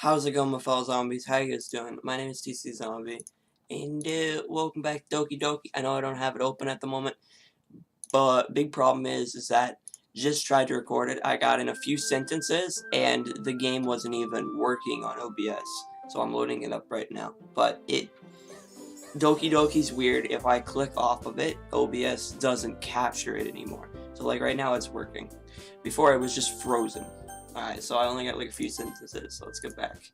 How's it going, my fellow zombies? How you guys doing? My name is TC Zombie, and welcome back to Doki Doki. I know I don't have it open at the moment, but big problem is that just tried to record it. I got in a few sentences, and the game wasn't even working on OBS, so I'm loading it up right now. But Doki Doki's weird. If I click off of it, OBS doesn't capture it anymore. So like right now, it's working. Before it was just frozen. Alright, so I only got like a few sentences, so let's get back.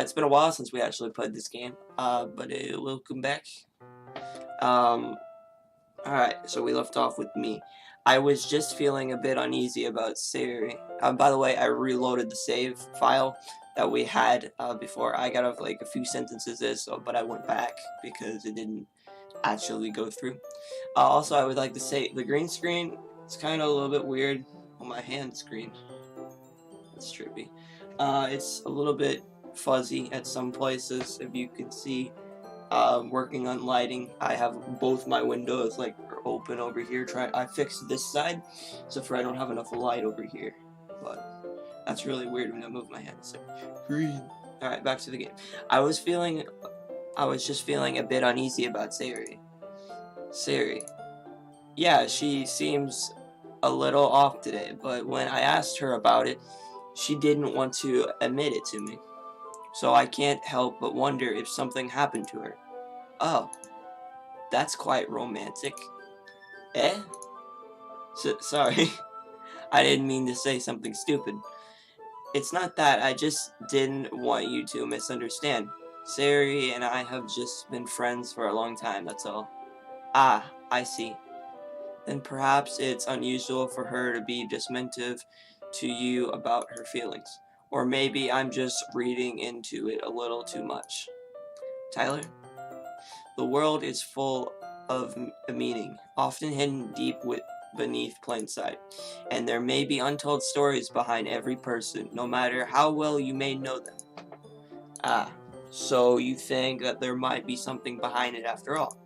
It's been a while since we actually played this game, but welcome back. Alright, so we left off with me. I was just feeling a bit uneasy about Siri. By the way, I reloaded the save file that we had before. I got like a few sentences but I went back because it didn't actually go through. Also, I would like to say the green screen is kind of a little bit weird on my hand screen. That's trippy. It's a little bit fuzzy at some places, if you can see. Working on lighting, I have both my windows like open over here. I fixed this side so I don't have enough light over here, but that's really weird when I move my hand. So green. All right, back to the game. I was just feeling a bit uneasy about Siri. Yeah, she seems a little off today, but when I asked her about it, she didn't want to admit it to me. So I can't help but wonder if something happened to her. Oh, that's quite romantic. Eh? Sorry. I didn't mean to say something stupid. It's not that, I just didn't want you to misunderstand. Sari and I have just been friends for a long time, that's all. Ah, I see. Then perhaps it's unusual for her to be dismissive to you about her feelings. Or maybe I'm just reading into it a little too much. Tyler? The world is full of meaning, often hidden deep beneath plain sight, and there may be untold stories behind every person, no matter how well you may know them. Ah, so you think that there might be something behind it after all?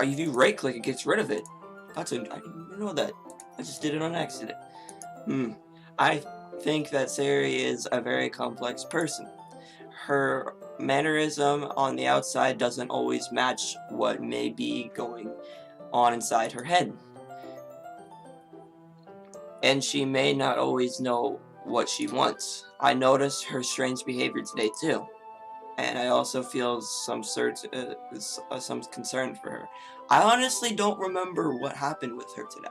If you right click, it gets rid of it. I didn't know that. I just did it on accident. I think that Sari is a very complex person. Her mannerism on the outside doesn't always match what may be going on inside her head. And she may not always know what she wants. I noticed her strange behavior today too. And I also feel some concern for her. I honestly don't remember what happened with her today.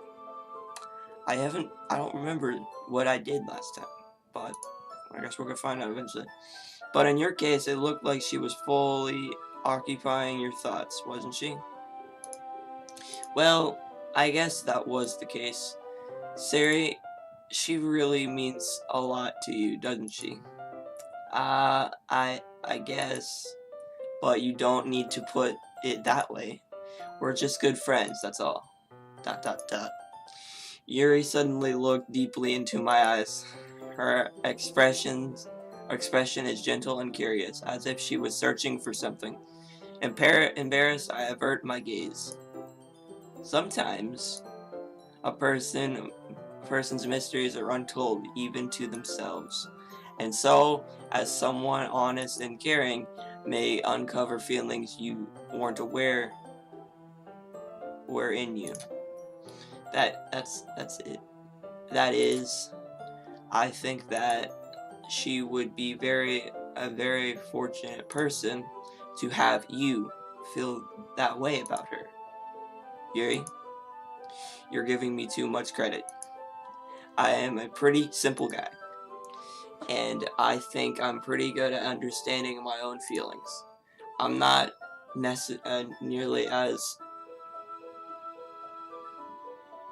I don't remember what I did last time, but I guess we're gonna find out eventually. But in your case, it looked like she was fully occupying your thoughts, wasn't she? Well, I guess that was the case. Sari, she really means a lot to you, doesn't she? I guess, but you don't need to put it that way. We're just good friends, that's all. ... Yuri suddenly looked deeply into my eyes. Her expression is gentle and curious, as if she was searching for something. Embarrassed, I avert my gaze. Sometimes, a person's mysteries are untold even to themselves. And so, as someone honest and caring may uncover feelings you weren't aware were in you. That's it. That is, I think that she would be a very fortunate person to have you feel that way about her. Yuri, you're giving me too much credit. I am a pretty simple guy, and I think I'm pretty good at understanding my own feelings. I'm not nearly as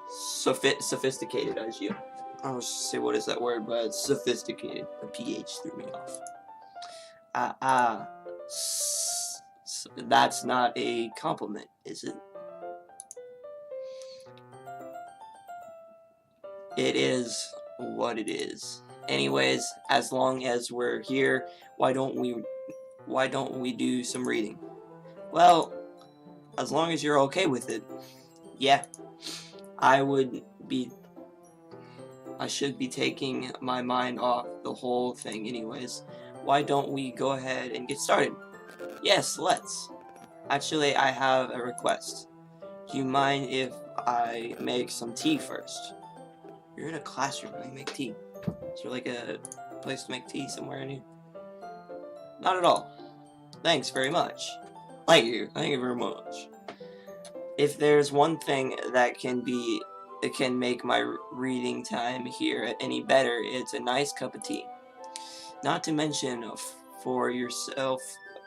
sophisticated as you. I was just say what is that word, but sophisticated. The PH threw me off. That's not a compliment, is it? It is what it is. Anyways, as long as we're here, why don't we do some reading? Well, as long as you're okay with it. Yeah. I would be I should be taking my mind off the whole thing anyways. Why don't we go ahead and get started? Yes, let's. Actually, I have a request. Do you mind if I make some tea first? You're in a classroom, I make tea. Is there like a place to make tea somewhere in here? Not at all. Thanks very much. Thank you very much. If there's one thing that can make my reading time here any better, it's a nice cup of tea. Not to mention for yourself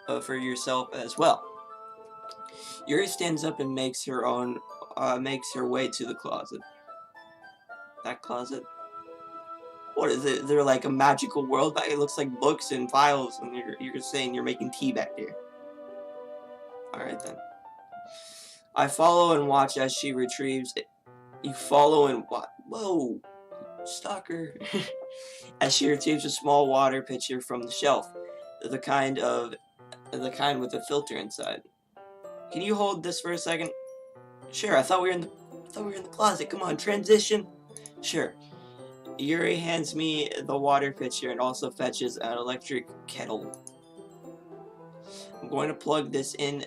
as well. Yuri stands up and makes her way to the closet. That closet? What is it? Is there like a magical world back? It looks like books and files, and you're saying you're making tea back there. Alright then. I follow and watch as she retrieves it. You follow and watch. Whoa! Stalker. As she retrieves a small water pitcher from the shelf. The kind with a filter inside. Can you hold this for a second? Sure, I thought we were in the closet. Come on, transition. Sure. Yuri hands me the water pitcher and also fetches an electric kettle. I'm going to plug this in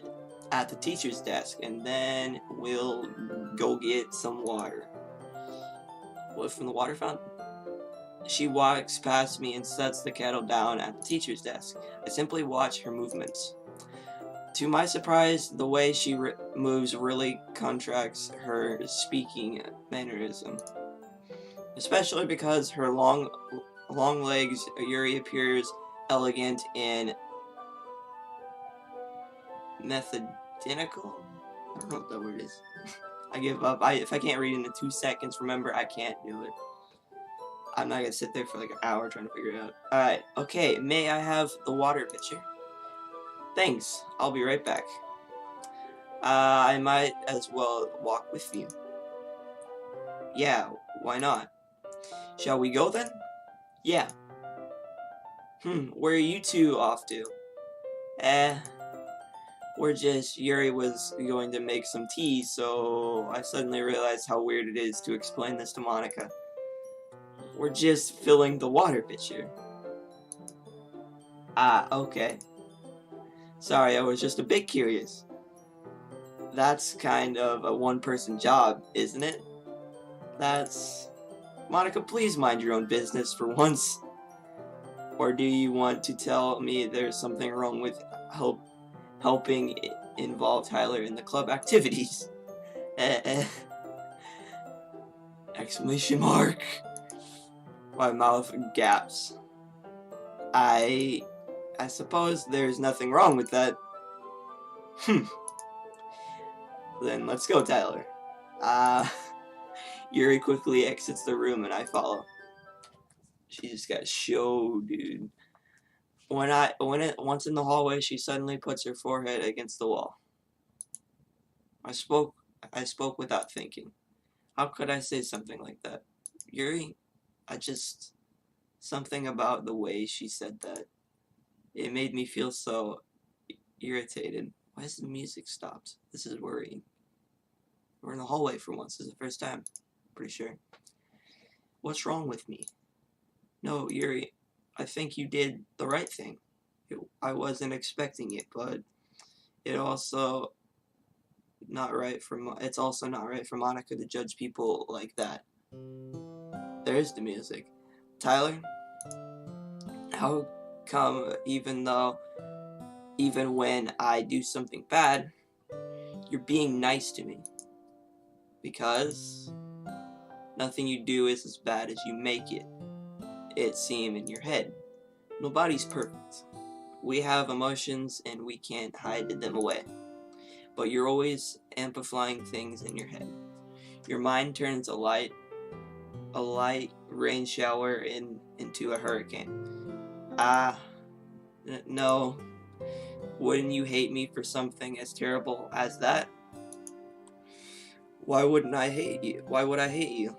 at the teacher's desk, and then we'll go get some water. What, from the water fountain? She walks past me and sets the kettle down at the teacher's desk. I simply watch her movements. To my surprise, the way she moves really contracts her speaking mannerism. Especially because her long legs, Yuri appears elegant and methodical. I don't know what that word is. I give up. If I can't read in 2 seconds, remember, I can't do it. I'm not gonna sit there for like an hour trying to figure it out. Alright, okay, may I have the water pitcher? Thanks, I'll be right back. I might as well walk with you. Yeah, why not? Shall we go then? Yeah. Where are you two off to? Yuri was going to make some tea, so I suddenly realized how weird it is to explain this to Monica. We're just filling the water pitcher. Ah, okay. Sorry, I was just a bit curious. That's kind of a one-person job, isn't it? Monica, please mind your own business for once. Or do you want to tell me there's something wrong with helping involve Tyler in the club activities? Exclamation mark. My mouth gaps. I suppose there's nothing wrong with that. Then let's go, Tyler. Yuri quickly exits the room and I follow. She just got show, dude. Once in the hallway, she suddenly puts her forehead against the wall. I spoke without thinking. How could I say something like that? Yuri, something about the way she said that. It made me feel so irritated. Why has the music stopped? This is worrying. We're in the hallway for once. This is the first time. Pretty sure. What's wrong with me? No, Yuri, I think you did the right thing. I wasn't expecting it, but it's also not right for Monica to judge people like that. There's the music. Tyler, how come even when I do something bad, you're being nice to me? Because nothing you do is as bad as you make it seem in your head. Nobody's perfect. We have emotions and we can't hide them away. But you're always amplifying things in your head. Your mind turns a light rain shower into a hurricane. No. Wouldn't you hate me for something as terrible as that? Why wouldn't I hate you? Why would I hate you?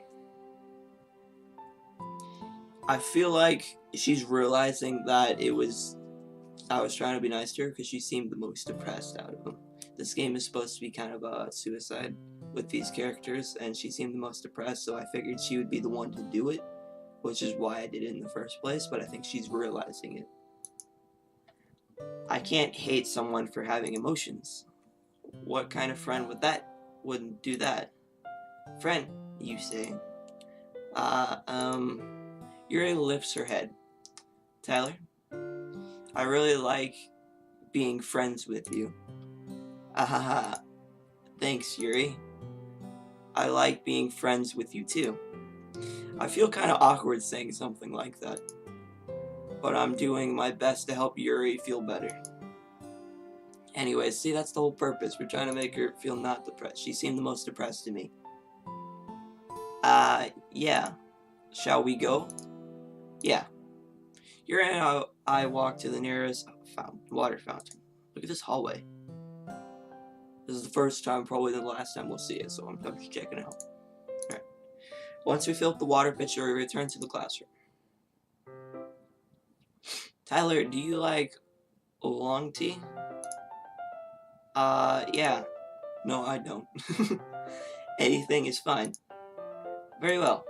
I feel like she's realizing that I was trying to be nice to her because she seemed the most depressed out of them. This game is supposed to be kind of a suicide with these characters, and she seemed the most depressed, so I figured she would be the one to do it, which is why I did it in the first place, but I think she's realizing it. I can't hate someone for having emotions. What kind of friend wouldn't do that? Friend, you say. Yuri lifts her head. Tyler, I really like being friends with you. Ahaha. Thanks, Yuri. I like being friends with you too. I feel kind of awkward saying something like that, but I'm doing my best to help Yuri feel better. Anyways, see, that's the whole purpose. We're trying to make her feel not depressed. She seemed the most depressed to me. Yeah. Shall we go? Yeah. Yuri and I walk to the nearest water fountain. Look at this hallway. This is the first time, probably the last time we'll see it, so I'm just checking it out. Alright. Once we fill up the water pitcher, we return to the classroom. Tyler, do you like oolong tea? Yeah. No, I don't. Anything is fine. Very well.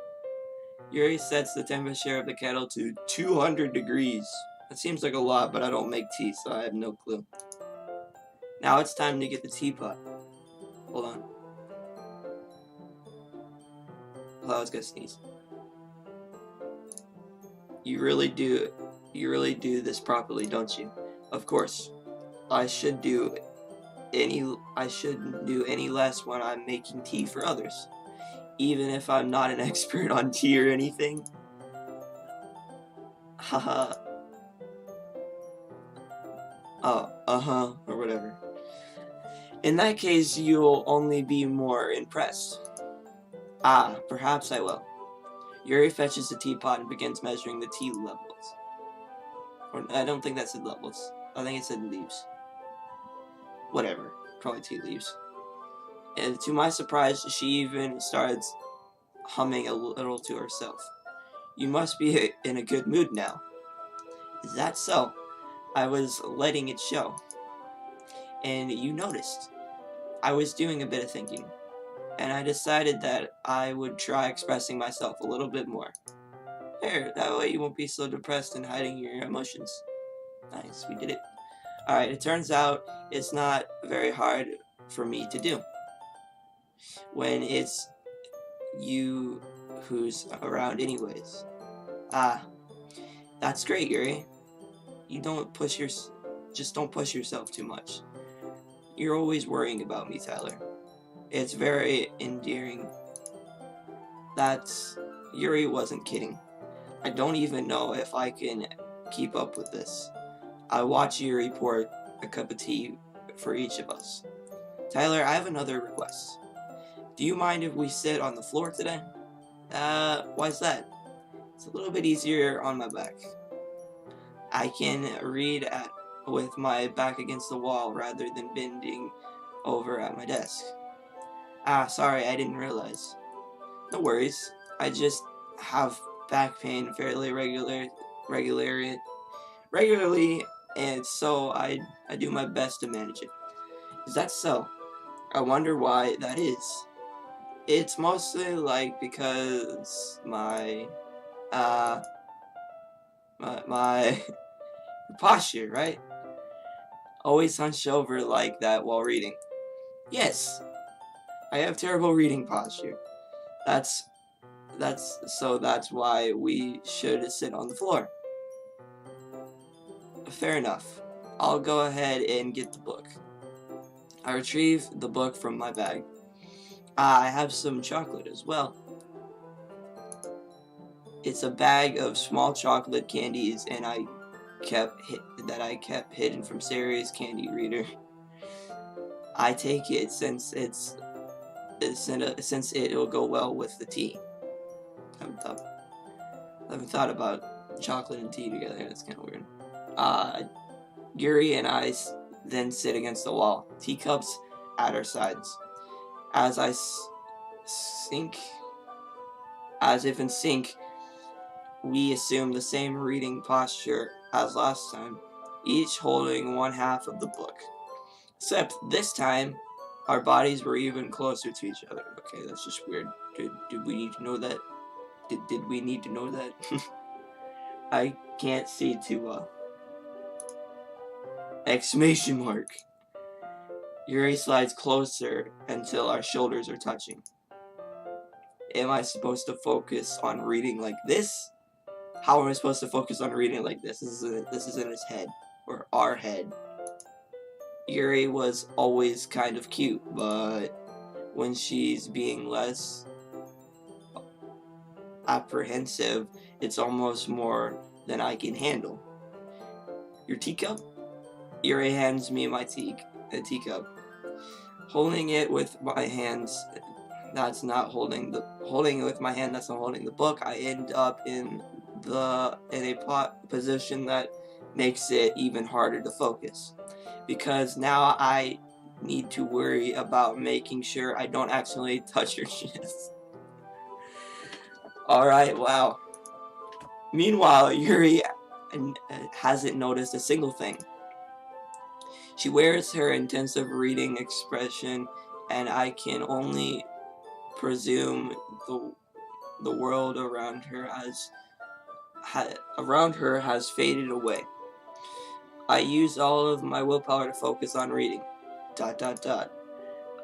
Yuri sets the temperature of the kettle to 200 degrees. That seems like a lot, but I don't make tea, so I have no clue. Now it's time to get the teapot. Hold on. Oh, I was gonna sneeze. You really do this properly, don't you? Of course. I shouldn't do any less when I'm making tea for others. Even if I'm not an expert on tea or anything. Haha. Oh, or whatever. In that case, you'll only be more impressed. Ah, perhaps I will. Yuri fetches the teapot and begins measuring the tea levels. Or, I don't think that said levels. I think it said leaves. Whatever. Probably tea leaves. And to my surprise, she even starts humming a little to herself. You must be in a good mood now. Is that so? I was letting it show. And you noticed. I was doing a bit of thinking, and I decided that I would try expressing myself a little bit more. There, that way you won't be so depressed and hiding your emotions. Nice, we did it. Alright, it turns out it's not very hard for me to do when it's you who's around anyways. Ah, that's great, Yuri. You just don't push yourself too much. You're always worrying about me, Tyler. It's very endearing. Yuri wasn't kidding. I don't even know if I can keep up with this. I watch Yuri pour a cup of tea for each of us. Tyler, I have another request. Do you mind if we sit on the floor today? Why's that? It's a little bit easier on my back. I can read with my back against the wall rather than bending over at my desk. Ah, sorry, I didn't realize. No worries. I just have back pain fairly regularly, and so I do my best to manage it. Is that so? I wonder why that is. It's mostly like because my posture, right? Always hunched over like that while reading. Yes, I have terrible reading posture. That's why we should sit on the floor. Fair enough. I'll go ahead and get the book. I retrieve the book from my bag. I have some chocolate as well. It's a bag of small chocolate candies, and I kept hidden from Sarah's candy reader. I take it since it'll go well with the tea. I haven't thought about chocolate and tea together. That's kind of weird. Yuri and I then sit against the wall, teacups at our sides. As if in sync, we assume the same reading posture as last time, each holding one half of the book. Except this time, our bodies were even closer to each other. Okay, that's just weird. Did we need to know that? Did we need to know that? I can't see too well. Exclamation mark. Yuri slides closer until our shoulders are touching. Am I supposed to focus on reading like this? How am I supposed to focus on reading like this? This is in his head, or our head. Yuri was always kind of cute, but when she's being less apprehensive, it's almost more than I can handle. Your teacup? Yuri hands me my teacup. Holding it with my hands, that's not holding it with my hand, that's not holding the book. I end up in a position that makes it even harder to focus, because now I need to worry about making sure I don't accidentally touch her chest. Alright, wow. Meanwhile, Yuri hasn't noticed a single thing. She wears her intensive reading expression, and I can only presume the world around her has faded away. I use all of my willpower to focus on reading. ...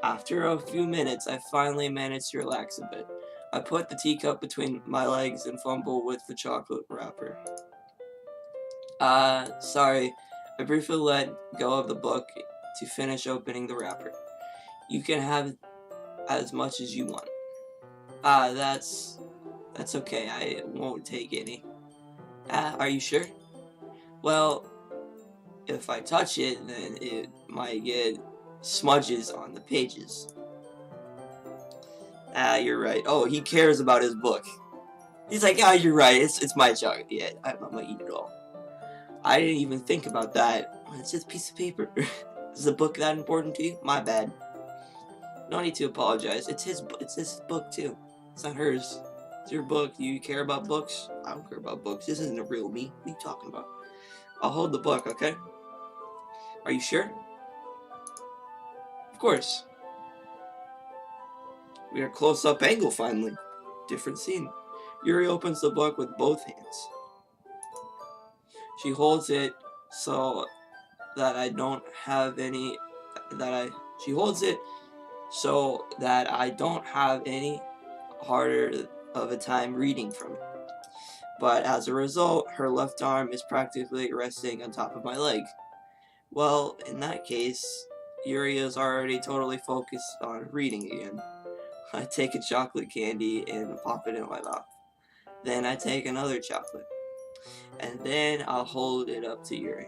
After a few minutes, I finally manage to relax a bit. I put the teacup between my legs and fumble with the chocolate wrapper. Sorry. I briefly let go of the book to finish opening the wrapper. You can have as much as you want. That's okay. I won't take any. Are you sure? Well, if I touch it, then it might get smudges on the pages. You're right. Oh, he cares about his book. He's like, you're right. It's my chocolate. Yeah, I'm gonna eat it all. I didn't even think about that. It's just a piece of paper. Is the book that important to you? My bad. No need to apologize. It's his book too. It's not hers. It's your book. Do you care about books? I don't care about books. This isn't a real me. What are you talking about? I'll hold the book, okay? Are you sure? Of course. We are close-up angle finally. Different scene. Yuri opens the book with both hands. She holds it so that I don't have any harder of a time reading from it. But as a result, her left arm is practically resting on top of my leg. Well, in that case, Yuri is already totally focused on reading again. I take a chocolate candy and pop it in my mouth. Then I take another chocolate. And then I'll hold it up to Yuri.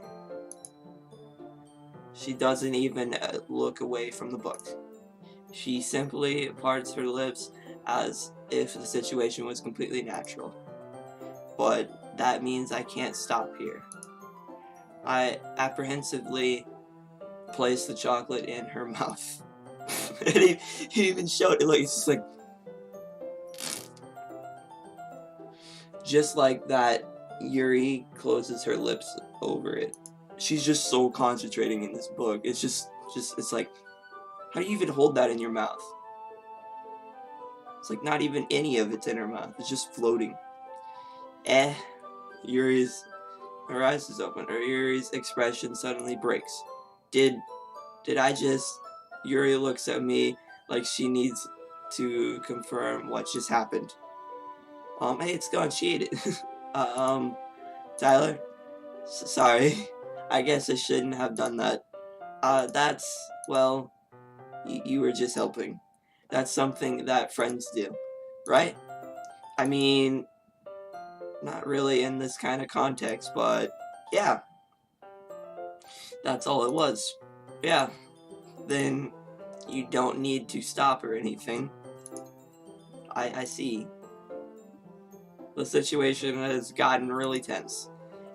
She doesn't even look away from the book. She simply parts her lips as if the situation was completely natural. But that means I can't stop here. I apprehensively place the chocolate in her mouth. And he even showed it, like, it's just like... Just like that, Yuri closes her lips over it. She's just so concentrating in this book. It's just it's like, how do you even hold that in your mouth? It's like not even any of it's in her mouth. It's just floating. Her eyes is open. Yuri's expression suddenly breaks. Did I just... Yuri looks at me like she needs to confirm what just happened. Hey, it's gone. She ate it. Tyler? Sorry. I guess I shouldn't have done that. Well, you were just helping. That's something that friends do, right? I mean, not really in this kind of context, but yeah. That's all it was. Yeah. Then you don't need to stop or anything. I see. The situation has gotten really tense.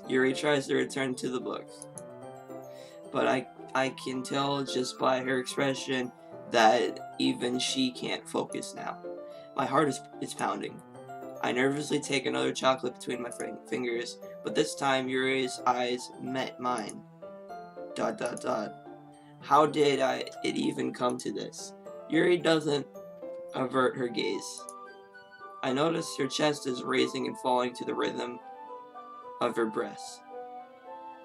Yuri tries to return to the book, but I can tell just by her expression that even she can't focus now. My heart is pounding. I nervously take another chocolate between my fingers, but this time Yuri's eyes met mine. ... How did it even come to this? Yuri doesn't avert her gaze. I notice her chest is raising and falling to the rhythm of her breath.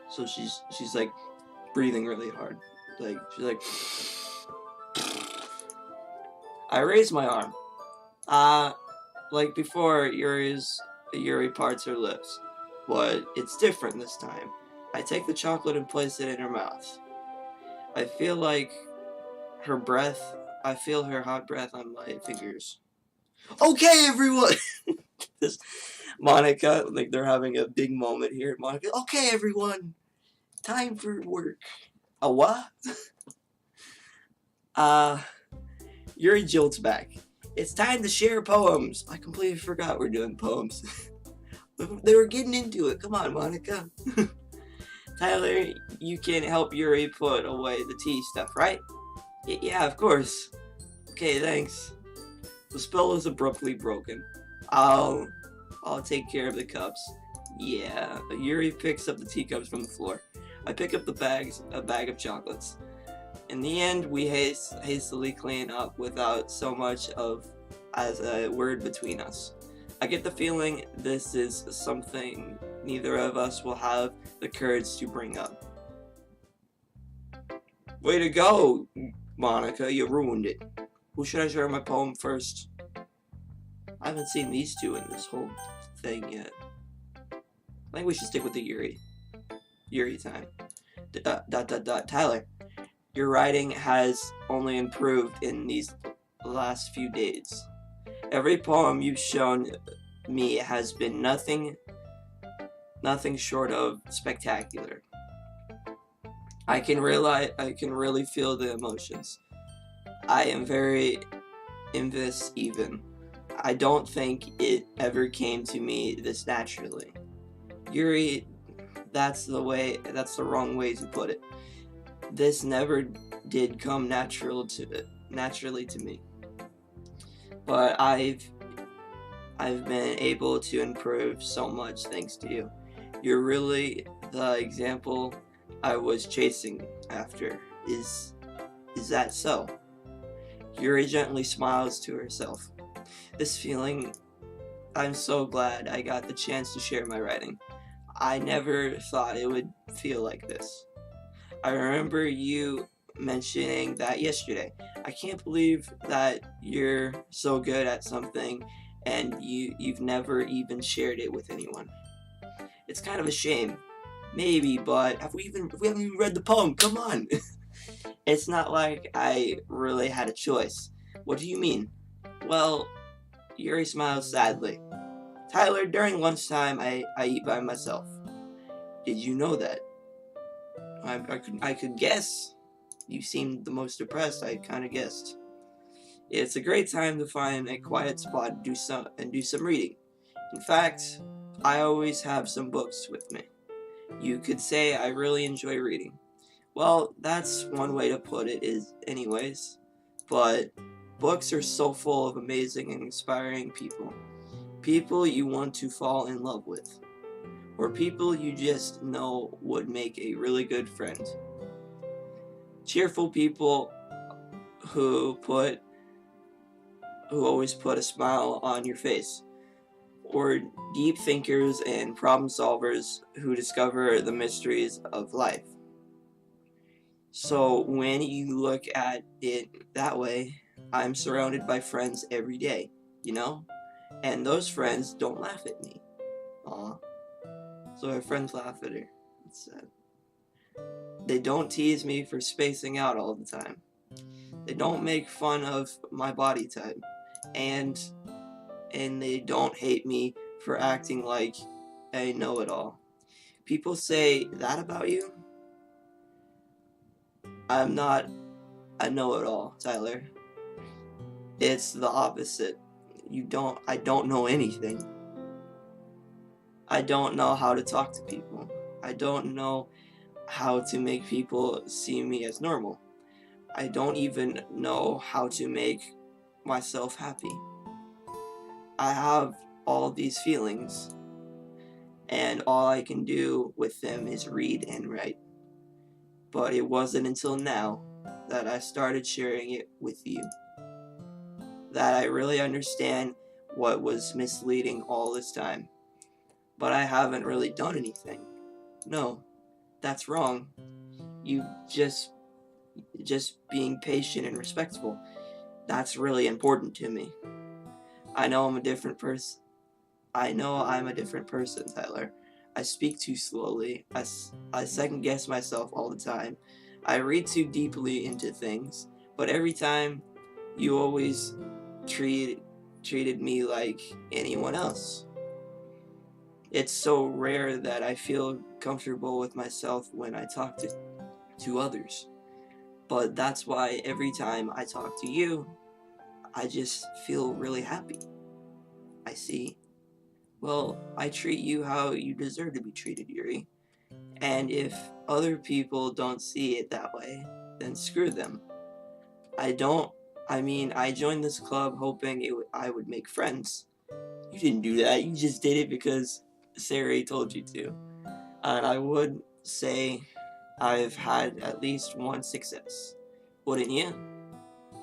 So she's like breathing really hard. Like she's like I raise my arm. Like before, Yuri parts her lips. But it's different this time. I take the chocolate and place it in her mouth. I feel like her breath. I feel her hot breath on my fingers. Okay, everyone! This Monica, like they're having a big moment here. Monica, okay, everyone! Time for work. A what? Yuri jolts back. It's time to share poems. I completely forgot we're doing poems. They were getting into it. Come on, Monica. Tyler, you can help Yuri put away the tea stuff, right? Yeah, of course. Okay, thanks. The spell is abruptly broken. I'll take care of the cups. Yeah. Yuri picks up the teacups from the floor. I pick up a bag of chocolates. In the end, we hastily clean up without so much as a word between us. I get the feeling this is something neither of us will have the courage to bring up. Way to go, Monica, you ruined it. Who should I share my poem first? I haven't seen these two in this whole thing yet. I think we should stick with the Yuri time. Tyler, your writing has only improved in these last few days. Every poem you've shown me has been nothing short of spectacular. I can really feel the emotions. I am very envious even. I don't think it ever came to me this naturally. Yuri, that's the wrong way to put it. This never did come naturally to me. But I've been able to improve so much thanks to you. You're really the example I was chasing after. Is that so? Yuri gently smiles to herself. This feeling, I'm so glad I got the chance to share my writing. I never thought it would feel like this. I remember you mentioning that yesterday. I can't believe that you're so good at something and you've never even shared it with anyone. It's kind of a shame. Maybe, but we haven't even read the poem. Come on. It's not like I really had a choice. What do you mean? Well, Yuri smiles sadly. Tyler, during lunchtime, I eat by myself. Did you know that? I could guess. You seemed the most depressed. I kind of guessed. It's a great time to find a quiet spot do some reading. In fact, I always have some books with me. You could say I really enjoy reading. Well, that's one way to put it anyways. But books are so full of amazing and inspiring people. People you want to fall in love with. Or people you just know would make a really good friend. Cheerful people who always put a smile on your face. Or deep thinkers and problem solvers who discover the mysteries of life. So when you look at it that way, I'm surrounded by friends every day, you know? And those friends don't laugh at me. Aw. So her friends laugh at her. It's sad. They don't tease me for spacing out all the time. They don't make fun of my body type. And they don't hate me for acting like I know it all. People say that about you? I'm not a know-it-all, Tyler. It's the opposite. I don't know anything. I don't know how to talk to people. I don't know how to make people see me as normal. I don't even know how to make myself happy. I have all these feelings, and all I can do with them is read and write. But it wasn't until now that I started sharing it with you. That I really understand what was misleading all this time. But I haven't really done anything. No, that's wrong. You just being patient and respectful. That's really important to me. I know I'm a different person. I know I'm a different person, Tyler. I speak too slowly. I second guess myself all the time. I read too deeply into things. But every time, you always treated me like anyone else. It's so rare that I feel comfortable with myself when I talk to others. But that's why every time I talk to you, I just feel really happy. I see. Well, I treat you how you deserve to be treated, Yuri. And if other people don't see it that way, then screw them. I joined this club hoping I would make friends. You didn't do that. You just did it because Sari told you to. And I would say I've had at least one success. Wouldn't you?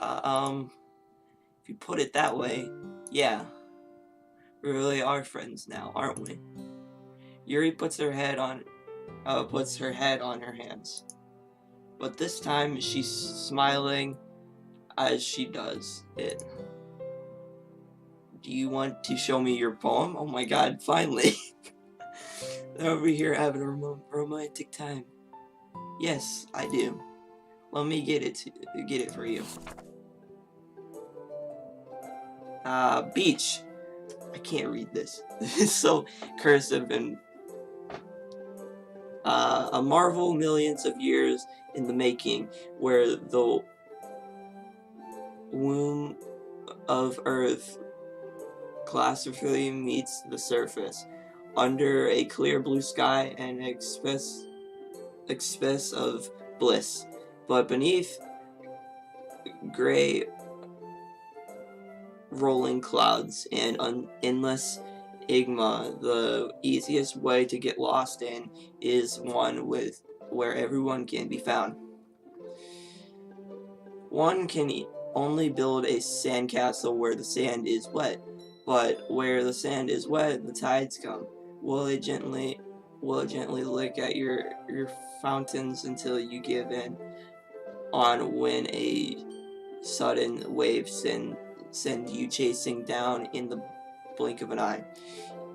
If you put it that way, yeah. We really are friends now, aren't we? Yuri puts her head on her hands. But this time she's smiling as she does it. Do you want to show me your poem? Oh my god, finally. They're over here having a romantic time. Yes, I do. Let me get it for you. Beach. I can't read this. It's so cursive and a marvel millions of years in the making, where the womb of Earth glacially meets the surface, under a clear blue sky and express of bliss, but beneath gray rolling clouds and endless enigma. The easiest way to get lost in is one where everyone can be found. One can only build a sandcastle where the sand is wet, but where the sand is wet, the tides come. Will it gently lick at your fountains until you give in on when a sudden wave send you chasing down in the blink of an eye.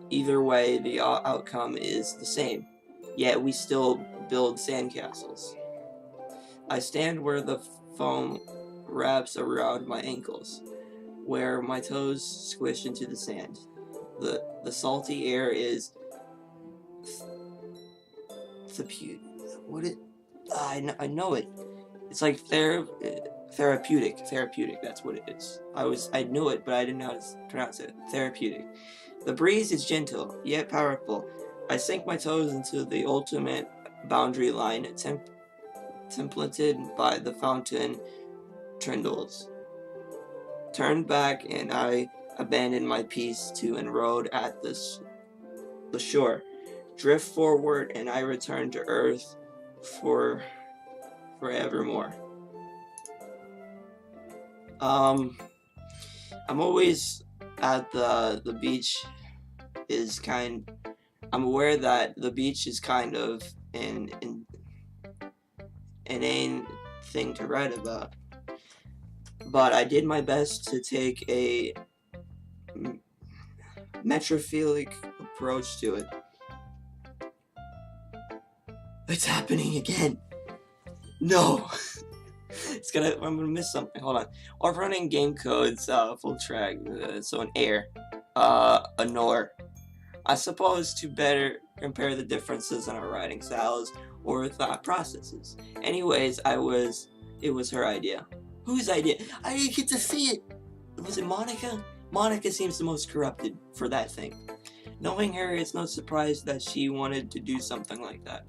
Either way, the outcome is the same, yet we still build sandcastles. I stand where the foam wraps around my ankles, where my toes squish into the sand. The salty air is I know it. It's like therapeutic. That's what it is. I knew it, but I didn't know how to pronounce it. Therapeutic. The breeze is gentle yet powerful. I sink my toes into the ultimate boundary line, templated by the fountain trindles. Turned back, and I abandoned my piece to enroad at the shore. Drift forward, and I return to Earth forevermore. I'm always at the beach. I'm aware that the beach is kind of an inane thing to write about, but I did my best to take a metaphoric approach to it. It's happening again. No. I'm gonna miss something. Hold on. We're running game codes, full track. So an air, a nor. I suppose to better compare the differences in our writing styles or thought processes. Anyways, it was her idea. Whose idea? I didn't get to see it. Was it Monica? Monica seems the most corrupted for that thing. Knowing her, it's no surprise that she wanted to do something like that.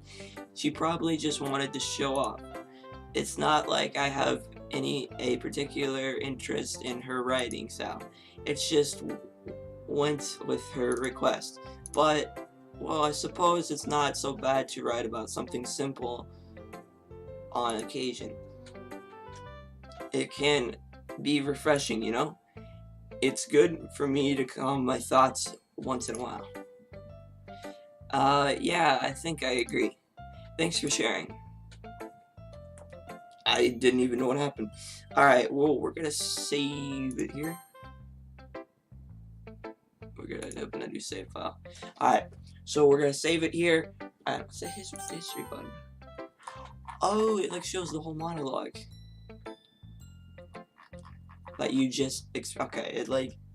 She probably just wanted to show off. It's not like I have a particular interest in her writing style. It's just went with her request. But, well, I suppose it's not so bad to write about something simple on occasion. it can be refreshing, you know? It's good for me to calm my thoughts once in a while. Yeah, I think I agree. Thanks for sharing. I didn't even know what happened. Alright, well, we're gonna save it here. We're gonna open a new save file. Alright, so we're gonna save it here. What's the history button? Oh, it like shows the whole monologue that you just okay.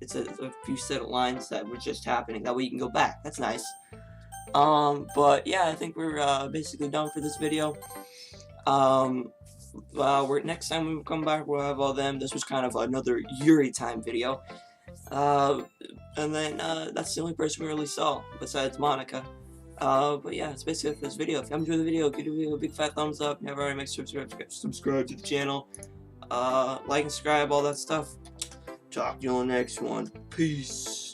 It's a few set of lines that were just happening. That way you can go back. That's nice. But yeah, I think we're basically done for this video. Next time we come back, we'll have all them. This was kind of another Yuri time video. And then that's the only person we really saw besides Monica. But yeah, it's basically for this video. If you enjoyed the video, give the video a big fat thumbs up. Never already make sure to subscribe to the channel. Like and subscribe, all that stuff. Talk to you on the next one. Peace.